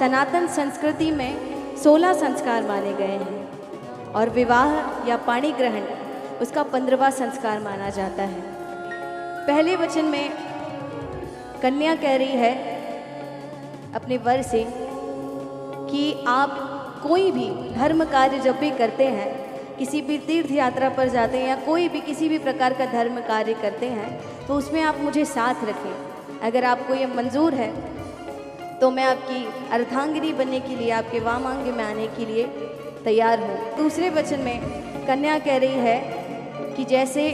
सनातन संस्कृति में 16 संस्कार माने गए हैं और विवाह या पाणी ग्रहण उसका 15वां संस्कार माना जाता है। पहले वचन में कन्या कह रही है अपने वर से कि आप कोई भी धर्म कार्य जब भी करते हैं, किसी भी तीर्थ यात्रा पर जाते हैं या कोई भी किसी भी प्रकार का धर्म कार्य करते हैं, तो उसमें आप मुझे साथ रखें। अगर आपको ये मंजूर है तो मैं आपकी अर्धांगिनी बनने के लिए, आपके वामांग में आने के लिए तैयार हूँ। दूसरे वचन में कन्या कह रही है कि जैसे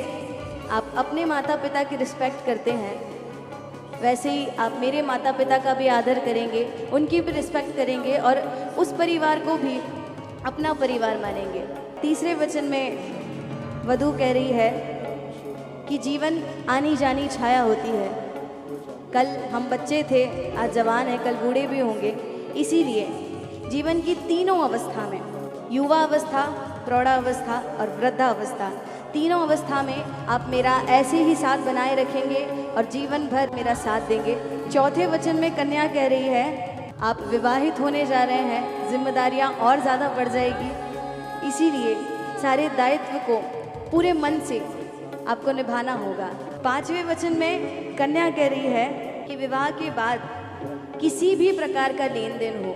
आप अपने माता पिता की रिस्पेक्ट करते हैं, वैसे ही आप मेरे माता पिता का भी आदर करेंगे, उनकी भी रिस्पेक्ट करेंगे और उस परिवार को भी अपना परिवार मानेंगे। तीसरे वचन में वधू कह रही है कि जीवन आनी जानी छाया होती है। कल हम बच्चे थे, आज जवान हैं, कल बूढ़े भी होंगे। इसीलिए जीवन की तीनों अवस्था में, युवा अवस्था, प्रौढ़ावस्था और वृद्धावस्था, तीनों अवस्था में आप मेरा ऐसे ही साथ बनाए रखेंगे और जीवन भर मेरा साथ देंगे। चौथे वचन में कन्या कह रही है आप विवाहित होने जा रहे हैं, जिम्मेदारियां और ज़्यादा बढ़ जाएगी, इसीलिए सारे दायित्व को पूरे मन से आपको निभाना होगा। पांचवें वचन में कन्या कह रही है कि विवाह के बाद किसी भी प्रकार का लेन देन हो,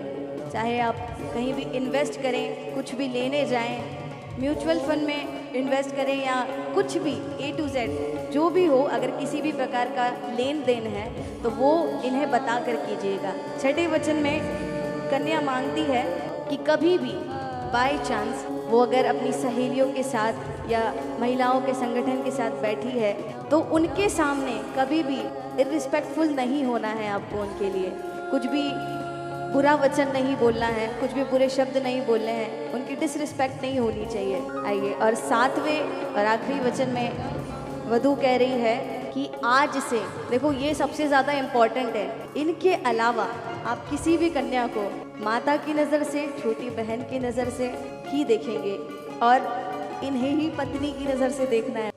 चाहे आप कहीं भी इन्वेस्ट करें, कुछ भी लेने जाएं, म्यूचुअल फंड में इन्वेस्ट करें या कुछ भी A to Z जो भी हो, अगर किसी भी प्रकार का लेन देन है तो वो इन्हें बता कर कीजिएगा। छठे वचन में कन्या मांगती है कि कभी भी बाय चांस वो अगर अपनी सहेलियों के साथ या महिलाओं के संगठन के साथ बैठी है तो उनके सामने कभी भी इर्रिस्पेक्टफुल नहीं होना है। आपको उनके लिए कुछ भी बुरा वचन नहीं बोलना है, कुछ भी बुरे शब्द नहीं बोलने हैं, उनकी डिसरिस्पेक्ट नहीं होनी चाहिए। आइए, और सातवें और आखिरी वचन में वधू कह रही है कि आज से, देखो ये सबसे ज़्यादा इम्पॉर्टेंट है, इनके अलावा आप किसी भी कन्या को माता की नज़र से, छोटी बहन की नज़र से ही देखेंगे और इन्हें ही पत्नी की नज़र से देखना है।